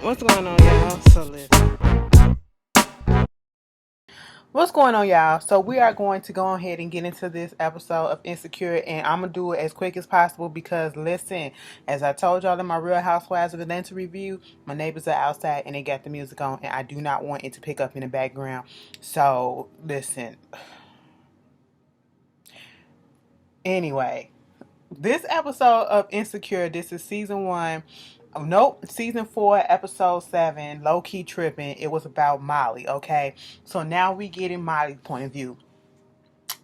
What's going on, y'all? So listen. What's going on, y'all? So we are going to go ahead and get into this episode of Insecure, and I'm gonna do it as quick as possible because listen, as I told y'all in my Real Housewives of Atlanta review, my neighbors are outside and they got the music on, and I do not want it to pick up in the background. So listen. Anyway, this episode of Insecure, this is season one. Oh, nope, season 4, episode 7, Lowkey Trippin'. It was about Molly, okay? So now we get in Molly's point of view.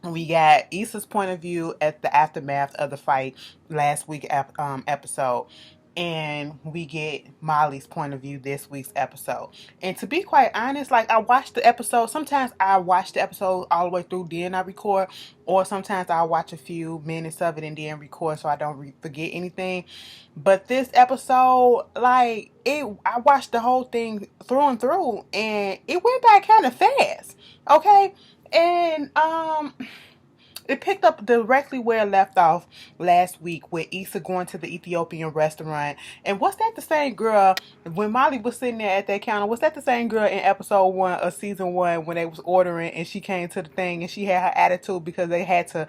We got Issa's point of view at the aftermath of the fight last week episode. And we get Molly's point of view this week's episode. And to be quite honest, like I watched the episode. Sometimes I watch the episode all the way through, then I record. Or sometimes I watch a few minutes of it and then record so I don't forget anything. But this episode, like I watched the whole thing through and through, and it went by kind of fast. Okay, and it picked up directly where it left off last week with Issa going to the Ethiopian restaurant. And was that the same girl when Molly was sitting there at that counter? Was that the same girl in episode 1 of season 1 when they was ordering and she came to the thing and she had her attitude because they had to,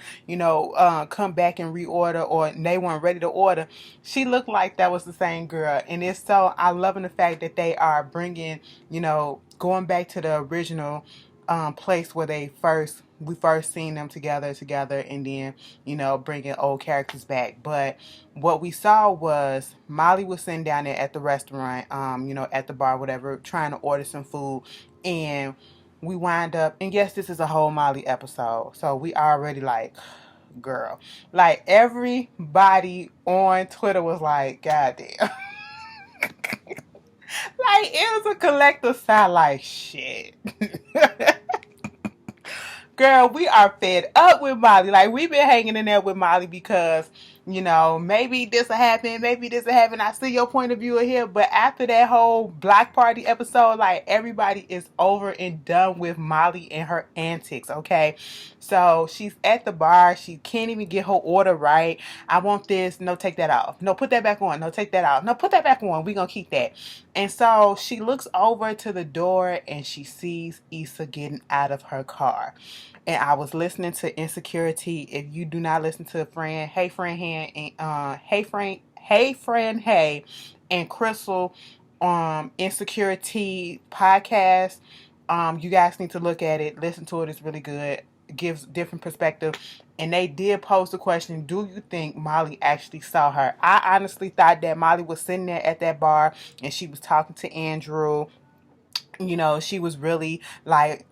come back and reorder or they weren't ready to order? She looked like that was the same girl. And it's so, I loving the fact that they are bringing, going back to the original place where we first seen them together, and then bringing old characters back. But what we saw was Molly was sitting down there at the restaurant, at the bar, whatever, trying to order some food, and we wind up, and yes, this is a whole Molly episode, so we already like, girl, like everybody on Twitter was like, God damn. Like it was a collective sigh, like shit. Girl, we are fed up with Molly. Like, we've been hanging in there with Molly because, maybe this will happen, maybe this will happen. I see your point of view here. But after that whole block party episode, like, everybody is over and done with Molly and her antics, okay? So, she's at the bar. She can't even get her order right. I want this. No, take that off. No, put that back on. No, take that off. No, put that back on. We're going to keep that. And so, she looks over to the door and she sees Issa getting out of her car. And I was listening to Insecurity. If you do not listen to friend, hey friend, hey and hey friend, hey, and Crystal, Insecurity podcast. You guys need to look at it. Listen to it. It's really good. It gives different perspective. And they did pose the question: do you think Molly actually saw her? I honestly thought that Molly was sitting there at that bar and she was talking to Andrew. She was really like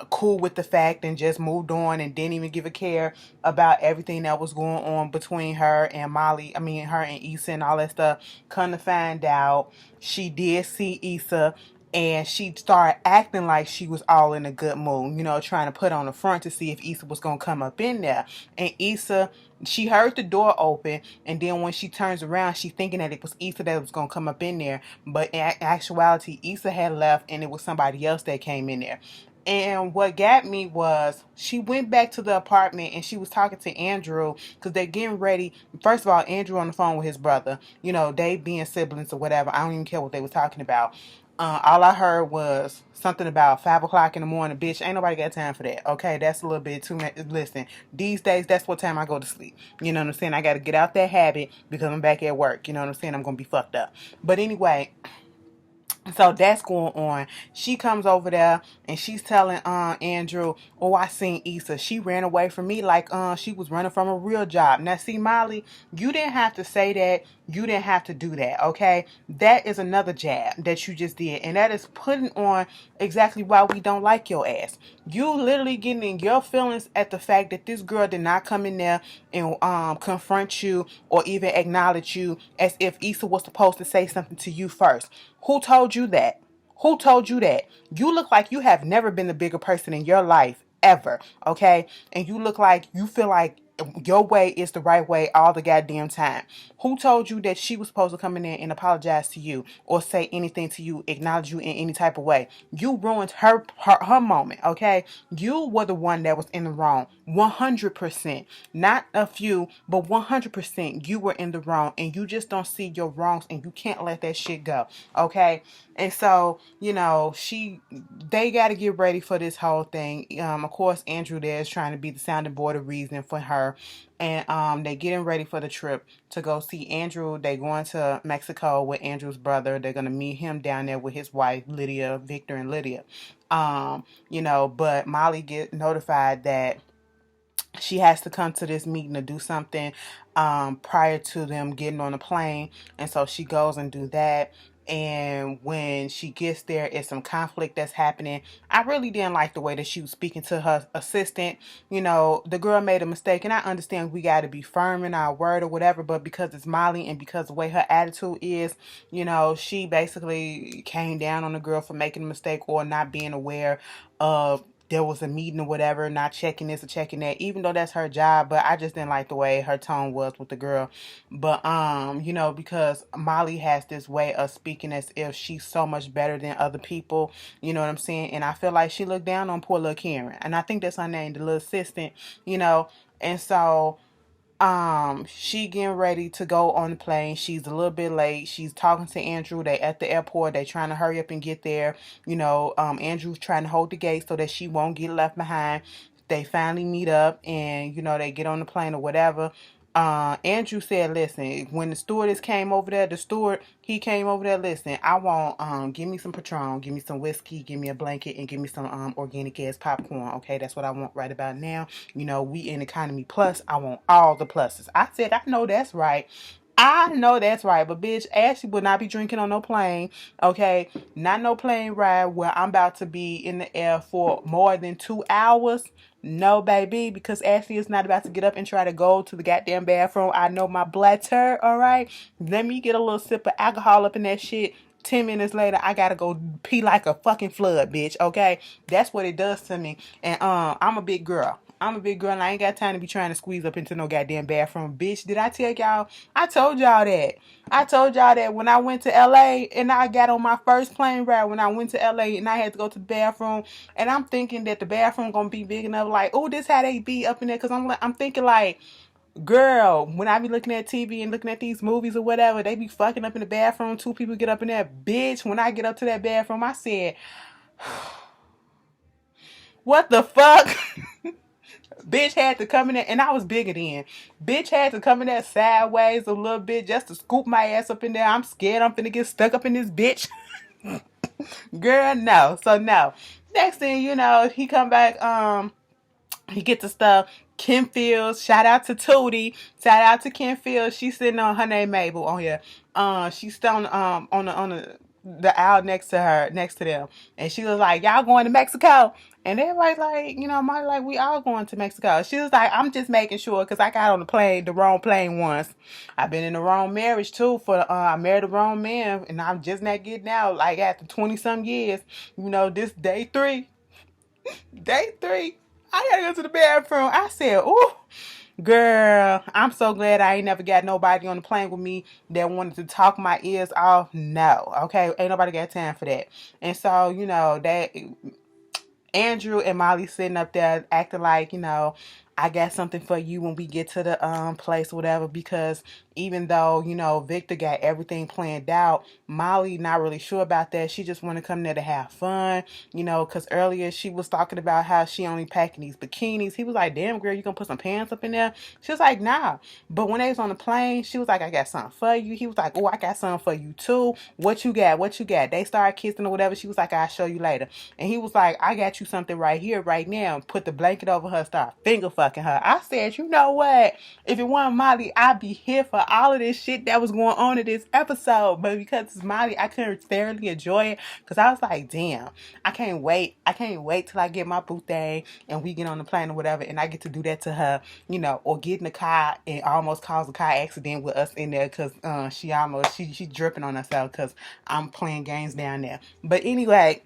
cool with the fact and just moved on and didn't even give a care about everything that was going on between her and Molly. I mean, her and Issa and all that stuff. Come to find out, she did see Issa and she started acting like she was all in a good mood, trying to put on the front to see if Issa was going to come up in there. And Issa, she heard the door open, and then when she turns around, she thinking that it was Issa that was going to come up in there. But in actuality, Issa had left, and it was somebody else that came in there. And what got me was she went back to the apartment and she was talking to Andrew because they're getting ready. First of all, Andrew on the phone with his brother. They being siblings or whatever. I don't even care what they were talking about. All I heard was something about 5 o'clock in the morning. Bitch, ain't nobody got time for that. Okay, that's a little bit too much. Listen, these days, that's what time I go to sleep. You know what I'm saying? I got to get out that habit because I'm back at work. You know what I'm saying? I'm going to be fucked up. But anyway, so that's going on. She comes over there and she's telling Andrew, oh, I seen Issa. She ran away from me like she was running from a real job. Now see, Molly, you didn't have to say that. You didn't have to do that, okay? That is another jab that you just did. And that is putting on exactly why we don't like your ass. You literally getting in your feelings at the fact that this girl did not come in there and confront you or even acknowledge you as if Issa was supposed to say something to you first. Who told you that? Who told you that? You look like you have never been the bigger person in your life ever, okay? And you look like you feel like your way is the right way all the goddamn time. Who told you that she was supposed to come in there and apologize to you or say anything to you, acknowledge you in any type of way? You ruined her moment, okay? You were the one that was in the wrong. 100%. Not a few, but 100% you were in the wrong, and you just don't see your wrongs, and you can't let that shit go, okay? And so, they got to get ready for this whole thing. Of course, Andrew there is trying to be the sounding board of reason for her. And they getting ready for the trip to go see Andrew. They going to Mexico with Andrew's brother. They're gonna meet him down there with his wife, Lydia, Victor and Lydia. But Molly get notified that she has to come to this meeting to do something prior to them getting on the plane. And so she goes and do that. And when she gets there, it's some conflict that's happening. I really didn't like the way that she was speaking to her assistant. The girl made a mistake, and I understand we got to be firm in our word or whatever, but because it's Molly and because the way her attitude is, she basically came down on the girl for making a mistake or not being aware of there was a meeting or whatever, not checking this or checking that, even though that's her job. But I just didn't like the way her tone was with the girl. But because Molly has this way of speaking as if she's so much better than other people, you know what I'm saying? And I feel like she looked down on poor little Karen. And I think that's her name, the little assistant, and so she getting ready to go on the plane. She's a little bit late. She's talking to Andrew. They at the airport. They trying to hurry up and get there. Andrew's trying to hold the gate so that she won't get left behind. They finally meet up and, they get on the plane or whatever. Andrew said, listen, when the stewardess came over there, he came over there, listen, I want, give me some Patron, give me some whiskey, give me a blanket, and give me some, organic ass popcorn. Okay, that's what I want right about now. We in economy plus, I want all the pluses. I said, I know that's right. But bitch, Ashley will not be drinking on no plane, okay? Not no plane ride where I'm about to be in the air for more than 2 hours. No, baby, because Ashley is not about to get up and try to go to the goddamn bathroom. I know my bladder, all right? Let me get a little sip of alcohol up in that shit. 10 minutes later, I gotta go pee like a fucking flood, bitch, okay? That's what it does to me. And I'm a big girl. And I ain't got time to be trying to squeeze up into no goddamn bathroom. Bitch, did I tell y'all? I told y'all that. When I went to LA and I got on my first plane ride when I went to LA and I had to go to the bathroom, and I'm thinking that the bathroom gonna be big enough, like, oh, this how they be up in there, because I'm thinking like, girl, when I be looking at TV and looking at these movies or whatever, they be fucking up in the bathroom. 2 people get up in there. Bitch, when I get up to that bathroom, I said, what the fuck? Bitch had to come in there, and I was bigger then. Bitch had to come in there sideways a little bit just to scoop my ass up in there. I'm scared I'm finna get stuck up in this bitch. Girl, no. So no. Next thing you know, he come back, he get the stuff. Kim Fields, shout out to Tootie, shout out to Kim Fields. She's sitting on her name Mabel on here. She's still on the aisle next to them, and she was like, "Y'all going to Mexico?" And everybody's like, Molly, like, we all going to Mexico. She was like, "I'm just making sure because I got on the wrong plane once. I've been in the wrong marriage too. I married the wrong man, and I'm just not getting out. Like after 20-some years, this day 3." I gotta go to the bathroom. I said, ooh, girl, I'm so glad I ain't never got nobody on the plane with me that wanted to talk my ears off. No, okay? Ain't nobody got time for that. And so, that Andrew and Molly sitting up there acting like, I got something for you when we get to the place or whatever, because even though, Victor got everything planned out, Molly not really sure about that. She just want to come there to have fun, because earlier she was talking about how she only packing these bikinis. He was like, damn, girl, you gonna put some pants up in there? She was like, nah. But when they was on the plane, she was like, I got something for you. He was like, oh, I got something for you too. What you got? They started kissing or whatever. She was like, I'll show you later. And he was like, I got you something right here, right now. Put the blanket over her, start finger fucking her. I said, you know what? If it wasn't Molly, I'd be here for all of this shit that was going on in this episode. But because it's Molly, I couldn't thoroughly enjoy it, because I was like, damn, I can't wait till I get my boo thing and we get on the plane or whatever, and I get to do that to her, or get in the car and almost cause a car accident with us in there, because she dripping on herself because I'm playing games down there. But anyway,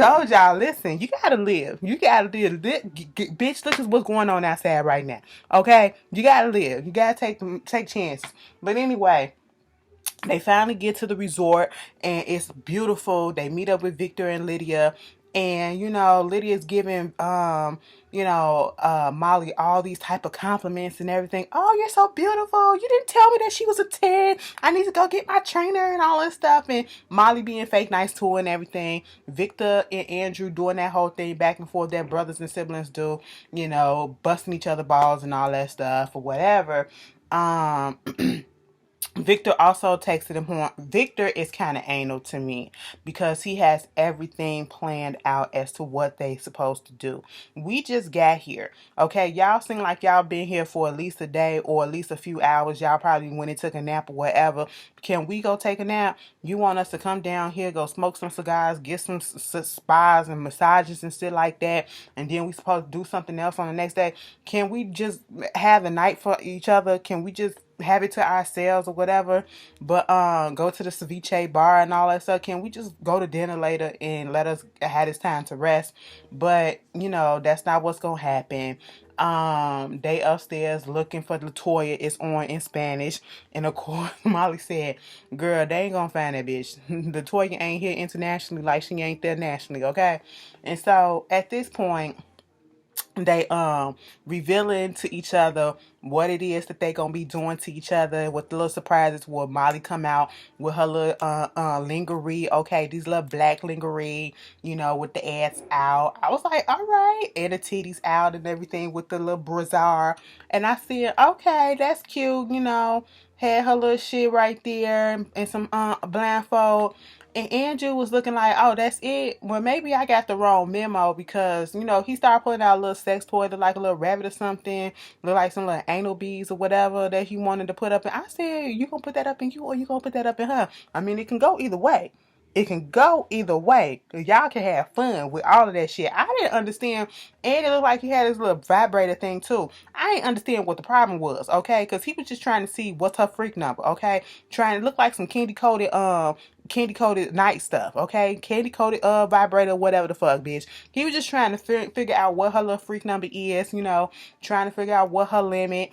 told y'all, listen, you gotta live. You gotta live. Bitch, look at what's going on outside right now. Okay? You gotta live. You gotta take chances. But anyway, they finally get to the resort and it's beautiful. They meet up with Victor and Lydia. And Lydia's giving Molly all these type of compliments and everything. Oh, you're so beautiful. You didn't tell me that she was a 10. I need to go get my trainer and all this stuff. And Molly being fake nice to her and everything. Victor and Andrew doing that whole thing back and forth that brothers and siblings do, busting each other balls and all that stuff or whatever. Victor also texted him home. Victor is kind of anal to me because he has everything planned out as to what they supposed to do. We just got here. Okay, y'all seem like y'all been here for at least a day or at least a few hours. Y'all probably went and took a nap or whatever. Can we go take a nap? You want us to come down here, go smoke some cigars, get some spas and massages and shit like that, and then we supposed to do something else on the next day? Can we just have a night for each other? Can we just have it to ourselves or whatever, but go to the ceviche bar and all that stuff? Can we just go to dinner later and let us have this time to rest? But that's not what's gonna happen. They upstairs looking for Latoya. It's on in Spanish, and of course Molly said, girl, they ain't gonna find that bitch. Latoya ain't here internationally like she ain't there nationally. Okay. And so at this point, they revealing to each other what it is that they gonna be doing to each other. With the little surprises, will Molly come out with her little lingerie? Okay, these little black lingerie, with the ass out. I was like, all right, and the titties out and everything with the little brassiere. And I said, okay, that's cute. Had her little shit right there and some blindfold. And Andrew was looking like, oh, that's it. Well, maybe I got the wrong memo because, he started pulling out a little sex toy, like a little rabbit or something, look like some little anal beads or whatever that he wanted to put up. And I said, you gonna put that up in you or you gonna put that up in her? I mean, it can go either way. It can go either way. Y'all can have fun with all of that shit. I didn't understand. And it looked like he had his little vibrator thing too. I didn't understand what the problem was, okay? Because he was just trying to see what's her freak number, okay? Trying to look like some candy coated night stuff, okay? Candy coated vibrator, whatever the fuck, bitch. He was just trying to figure out what her little freak number is, trying to figure out what her limit.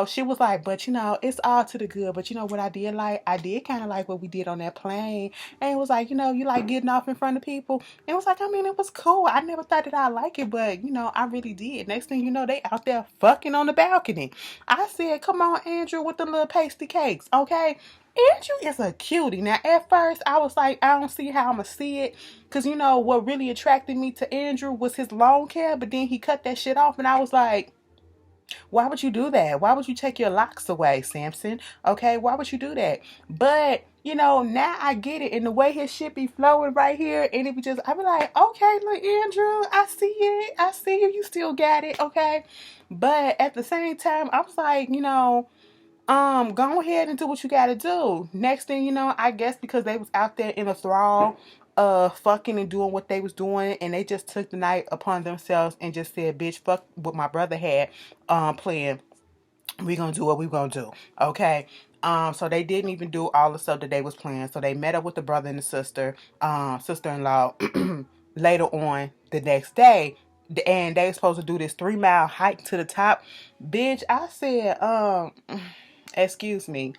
She was like, but it's all to the good. But what I did like? I did kind of like what we did on that plane. And it was like, you like getting off in front of people. And it was like, I mean, it was cool. I never thought that I'd like it, but I really did. Next thing you know, they out there fucking on the balcony. I said, come on, Andrew, with the little pasty cakes, okay? Andrew is a cutie. Now, at first, I was like, I don't see how I'm going to see it. Because, what really attracted me to Andrew was his long hair. But then he cut that shit off. And I was like, why would you do that? Why would you take your locks away, Samson? Okay, why would you do that? But, now I get it. And the way his shit be flowing right here. And it be just, I be like, okay, look, Andrew, I see it. I see you. You still got it. Okay. But at the same time, I was like, go ahead and do what you gotta do. Next thing you know, I guess because they was out there in a thrall, fucking and doing what they was doing, and they just took the night upon themselves and just said, bitch, fuck what my brother had planned. We gonna do what we gonna do. Okay. So they didn't even do all the stuff that they was planning. So they met up with the brother and the sister-in-law later on the next day. And they were supposed to do this 3-mile hike to the top. Bitch, I said, excuse me.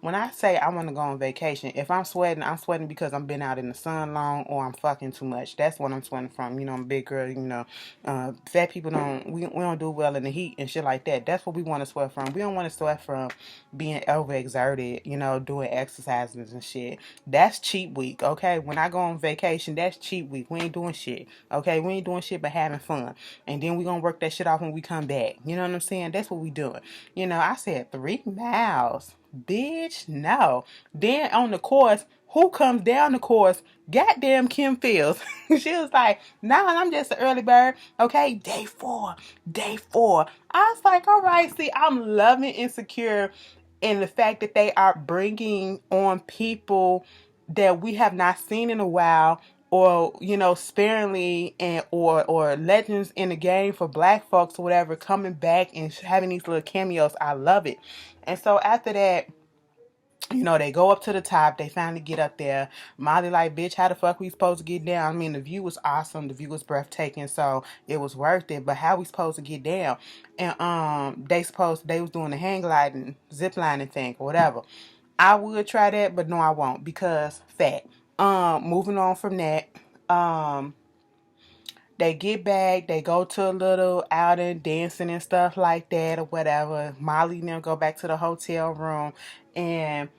When I say I want to go on vacation, if I'm sweating because I'm been out in the sun long or I'm fucking too much. That's what I'm sweating from. I'm a big girl, fat people we don't do well in the heat and shit like that. That's what we want to sweat from. We don't want to sweat from being overexerted, doing exercises and shit. That's cheap week, okay? When I go on vacation, that's cheap week. We ain't doing shit, okay? We ain't doing shit but having fun. And then we gonna work that shit off when we come back. You know what I'm saying? That's what we doing. I said 3 miles. Bitch, no. Then on the course, who comes down the course? Goddamn Kim Fields. She was like, nah, I'm just an early bird. Okay, day 4. I was like, all right, see, I'm loving Insecure in the fact that they are bringing on people that we have not seen in a while, or sparingly, and or legends in the game for black folks or whatever, coming back and having these little cameos. I love it. And so after that, they go up to the top. They finally get up there. Molly like, bitch, how the fuck we supposed to get down? I mean, the view was awesome. The view was breathtaking, so it was worth it. But how we supposed to get down? And they was doing the hang gliding, zip lining thing, or whatever. I would try that, but no, I won't because fat. Moving on from that. Um, they get back, they go to a little outing, dancing and stuff like that or whatever. Molly and them go back to the hotel room and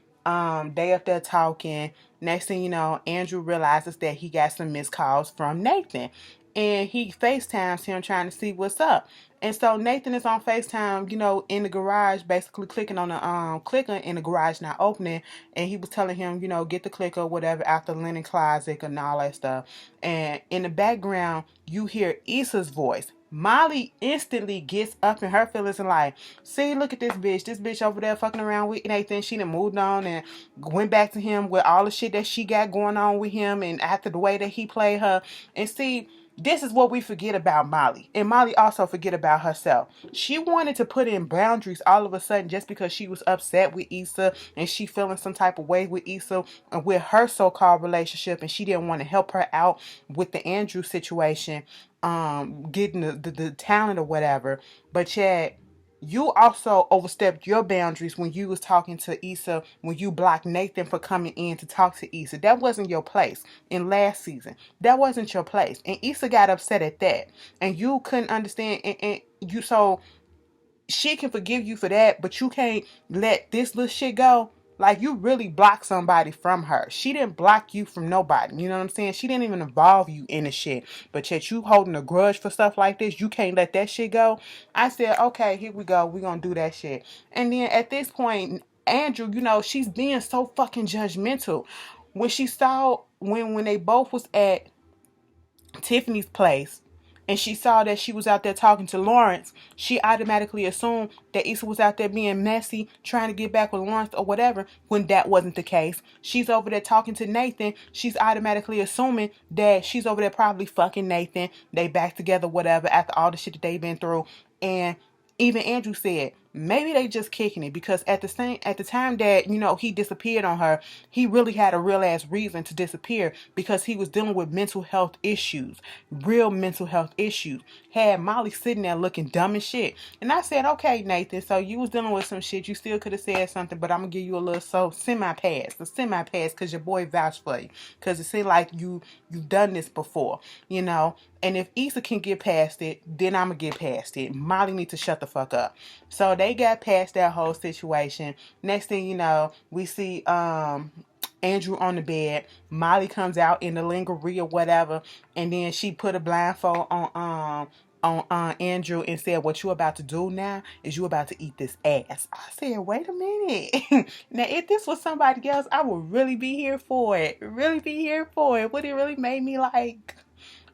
they up there talking. Next thing you know, Andrew realizes that he got some missed calls from Nathan. And he FaceTimes him trying to see what's up. And so Nathan is on FaceTime, in the garage, basically clicking on the clicker in the garage not opening. And he was telling him, get the clicker, whatever, out the linen closet and all that stuff. And in the background, you hear Issa's voice. Molly instantly gets up in her feelings and like, see, look at this bitch. This bitch over there fucking around with Nathan. She done moved on and went back to him with all the shit that she got going on with him and after the way that he played her. And see, this is what we forget about Molly. And Molly also forget about herself. She wanted to put in boundaries all of a sudden just because she was upset with Issa and she feeling some type of way with Issa and with her so-called relationship, and she didn't want to help her out with the Andrew situation, getting the talent or whatever. But yet you also overstepped your boundaries when you was talking to Issa, when you blocked Nathan for coming in to talk to Issa. That wasn't your place in last season. That wasn't your place. And Issa got upset at that. And you couldn't understand. And you, so she can forgive you for that, but you can't let this little shit go. Like, you really blocked somebody from her. She didn't block you from nobody. You know what I'm saying? She didn't even involve you in the shit. But yet you holding a grudge for stuff like this. You can't let that shit go. I said, okay, here we go. We're going to do that shit. And then at this point, Andrew, she's being so fucking judgmental. When she saw, when they both was at Tiffany's place, and she saw that she was out there talking to Lawrence, she automatically assumed that Issa was out there being messy, trying to get back with Lawrence or whatever, when that wasn't the case. She's over there talking to Nathan. She's automatically assuming that she's over there probably fucking Nathan. They back together, whatever, after all the shit that they've been through. And even Andrew said maybe they just kicking it because at the time that he disappeared on her, he really had a real ass reason to disappear because he was dealing with mental health issues, real mental health issues. Had Molly sitting there looking dumb as shit, and I said, okay, Nathan, so you was dealing with some shit. You still could have said something, but I'm gonna give you a little semi pass, because your boy vouched for you, because it seemed like you've done this before, And if Issa can get past it, then I'm going to get past it. Molly needs to shut the fuck up. So they got past that whole situation. Next thing you know, we see Andrew on the bed. Molly comes out in the lingerie or whatever. And then she put a blindfold on Andrew and said, what you about to do now is you about to eat this ass. I said, wait a minute. Now, if this was somebody else, I would really be here for it. Really be here for it. Would it really make me like...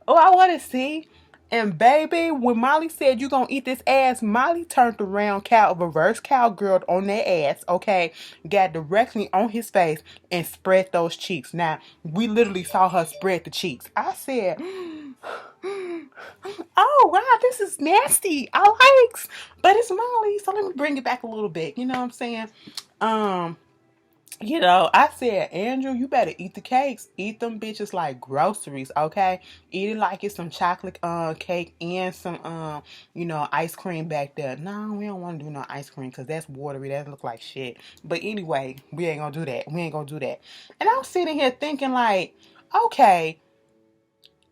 Oh, I want to see. And baby, when Molly said you gonna eat this ass, Molly turned around, reverse cowgirl on that ass, okay? Got directly on his face and spread those cheeks. Now, we literally saw her spread the cheeks. I said, oh, wow, this is nasty. I likes, but it's Molly, so let me bring it back a little bit. You know what I'm saying? I said, Andrew, you better eat the cakes. Eat them bitches like groceries, okay? Eat it like it's some chocolate cake and some ice cream back there. No, we don't want to do no ice cream because that's watery. That look like shit. But anyway, we ain't gonna do that. We ain't gonna do that. And I was sitting here thinking like, okay,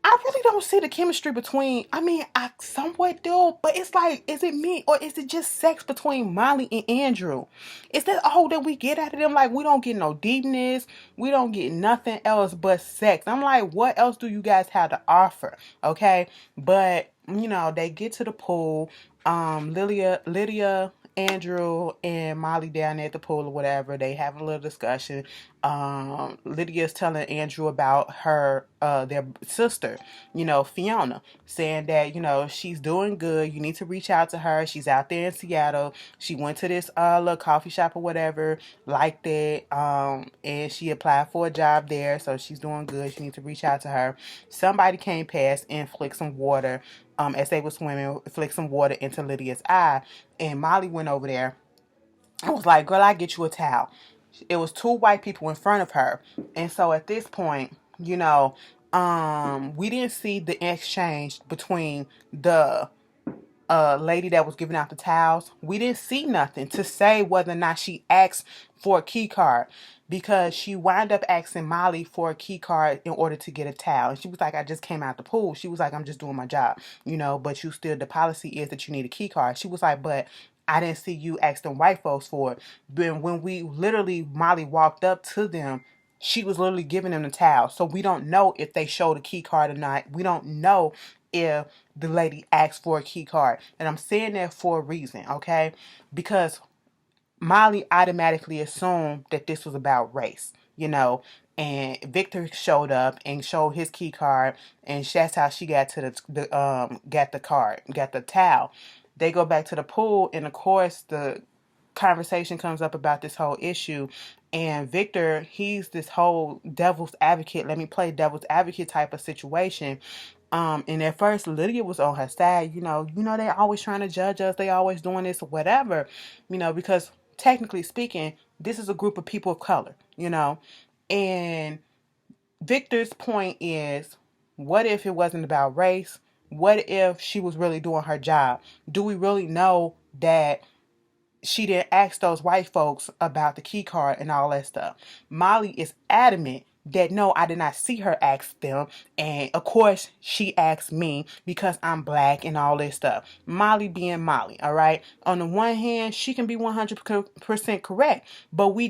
I really don't see the chemistry between, I somewhat do, but it's like, is it me or is it just sex between Molly and Andrew? Is that all that we get out of them? Like, we don't get no deepness. We don't get nothing else but sex. I'm like, what else do you guys have to offer? Okay. But, they get to the pool. Lydia, Andrew and Molly down there at the pool or whatever, they have a little discussion. Lydia's telling Andrew about her their sister, Fiona, saying that she's doing good. You need to reach out to her. She's out there in Seattle. She went to this little coffee shop or whatever like that, and she applied for a job there, so she's doing good. You need to reach out to her. Somebody came past and flicked some water as they were swimming, flicked some water into Lydia's eye, and Molly went over there. I was like, girl, I get you a towel. It was two white people in front of her. And so at this point, we didn't see the exchange between the lady that was giving out the towels. We didn't see nothing to say whether or not she asked for a key card, because she wound up asking Molly for a key card in order to get a towel. And she was like, I just came out the pool. She was like, I'm just doing my job, but you still, the policy is that you need a key card. She was like, but I didn't see you ask them white folks for it. Then when we literally, Molly walked up to them, she was literally giving them the towel. So we don't know if they showed a key card or not. We don't know if the lady asked for a key card. And I'm saying that for a reason, okay? Because Molly automatically assumed that this was about race, and Victor showed up and showed his key card, and that's how she got to got the card, got the towel. They go back to the pool, and of course the conversation comes up about this whole issue. And Victor, he's this whole devil's advocate, let me play devil's advocate type of situation. And at first Lydia was on her side, they always trying to judge us, they always doing this or whatever, because technically speaking, this is a group of people of color, and Victor's point is, what if it wasn't about race? What if she was really doing her job? Do we really know that she didn't ask those white folks about the key card and all that stuff? Molly is adamant that no, I did not see her ask them. And of course, she asked me because I'm black and all this stuff. Molly being Molly, all right? On the one hand, she can be 100% correct, but we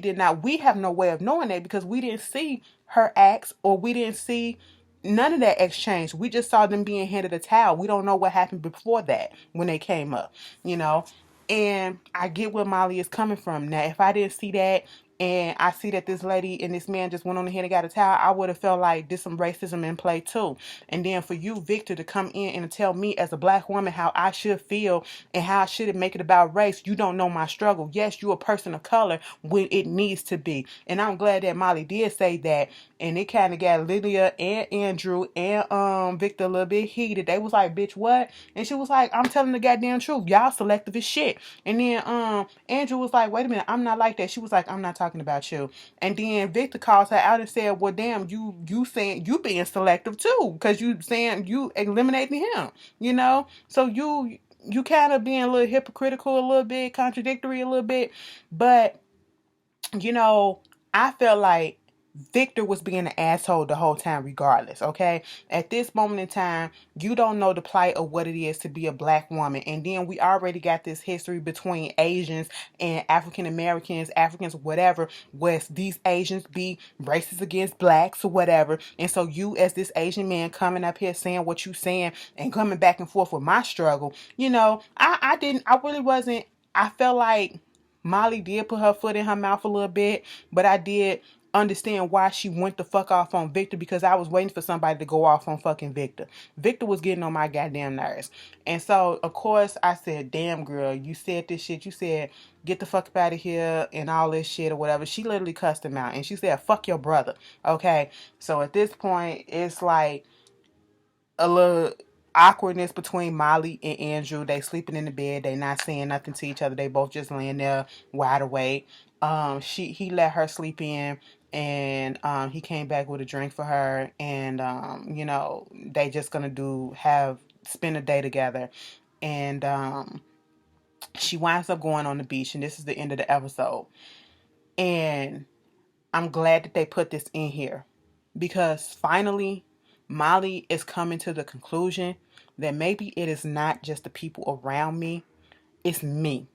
have no way of knowing that because we didn't see her ask, or we didn't see none of that exchange. We just saw them being handed a towel. We don't know what happened before that when they came up, And I get where Molly is coming from. Now, if I didn't see that, and I see that this lady and this man just went on ahead and got a towel, I would have felt like there's some racism in play too. And then for you, Victor, to come in and tell me as a black woman how I should feel and how I should make it about race, you don't know my struggle. Yes, you're a person of color when it needs to be. And I'm glad that Molly did say that. And it kind of got Lydia and Andrew and Victor a little bit heated. They was like, bitch, what? And she was like, I'm telling the goddamn truth. Y'all selective as shit. And then Andrew was like, wait a minute, I'm not like that. She was like, I'm not talking about you. And then Victor calls her out and said, well, damn, you saying you being selective too, because you saying you eliminating him, so you kind of being a little hypocritical, a little bit contradictory, a little bit. But I felt like Victor was being an asshole the whole time regardless, okay? At this moment in time, you don't know the plight of what it is to be a black woman. And then we already got this history between Asians and African Americans, Africans, whatever, where these Asians be racist against blacks or whatever. And so you, as this Asian man, coming up here saying what you saying and coming back and forth with my struggle, I really wasn't, I felt like Molly did put her foot in her mouth a little bit, but I did understand why she went the fuck off on Victor, because I was waiting for somebody to go off on fucking Victor. Victor was getting on my goddamn nerves. And so, of course, I said, damn, girl, you said this shit. You said, get the fuck up out of here and all this shit or whatever. She literally cussed him out. And she said, fuck your brother. Okay? So, at this point, it's like a little awkwardness between Molly and Andrew. They sleeping in the bed. They not saying nothing to each other. They both just laying there wide awake. He let her sleep in, and he came back with a drink for her, and they just gonna spend a day together. And she winds up going on the beach, and this is the end of the episode. And I'm glad that they put this in here, because finally Molly is coming to the conclusion that maybe it is not just the people around me, it's me.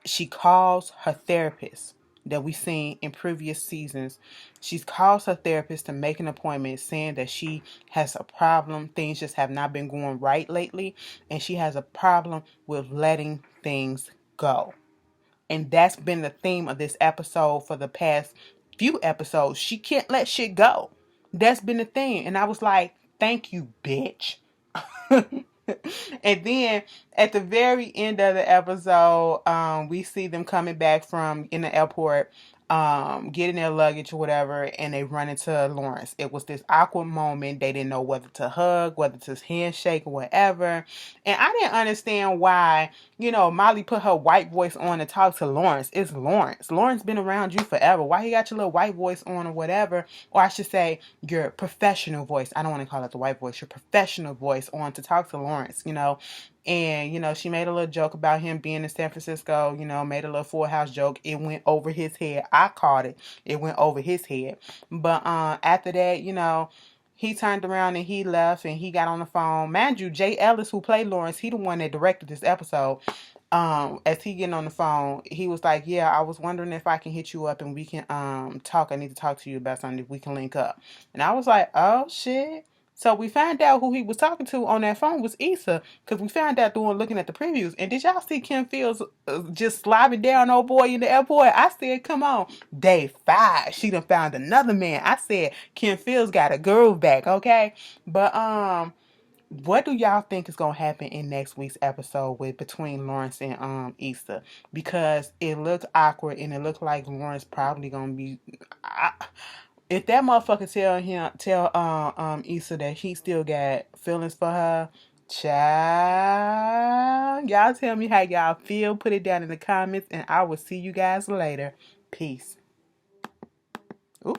She calls her therapist that we seen in previous seasons. She calls her therapist to make an appointment, saying that she has a problem. Things just have not been going right lately, and she has a problem with letting things go. And that's been the theme of this episode for the past few episodes. She can't let shit go. That's been the thing. And I was like, thank you, bitch. And then at the very end of the episode, we see them coming back from in the airport. getting their luggage or whatever, and they run into Lawrence. It was this awkward moment. They didn't know whether to hug, whether to handshake or whatever. And I didn't understand why, Molly put her white voice on to talk to Lawrence. It's Lawrence. Lawrence been around you forever. Why you got your little white voice on or whatever? Or I should say your professional voice. I don't want to call it the white voice. Your professional voice on to talk to Lawrence, And, she made a little joke about him being in San Francisco, made a little Full House joke. It went over his head. I caught it. It went over his head. But after that, he turned around and he left and he got on the phone. Mind you, Jay Ellis, who played Lawrence, he the one that directed this episode. As he getting on the phone, he was like, yeah, I was wondering if I can hit you up and we can talk. I need to talk to you about something, if we can link up. And I was like, oh shit. So we found out who he was talking to on that phone was Issa, because we found out through looking at the previews. And did y'all see Kim Fields just slobbing down old boy in the airport? I said, come on, day 5, she done found another man. I said, Kim Fields got a groove back, okay? But what do y'all think is gonna happen in next week's episode between Lawrence and Issa? Because it looked awkward and it looked like Lawrence probably gonna be. If that motherfucker tell Issa that he still got feelings for her, child, y'all tell me how y'all feel. Put it down in the comments, and I will see you guys later. Peace.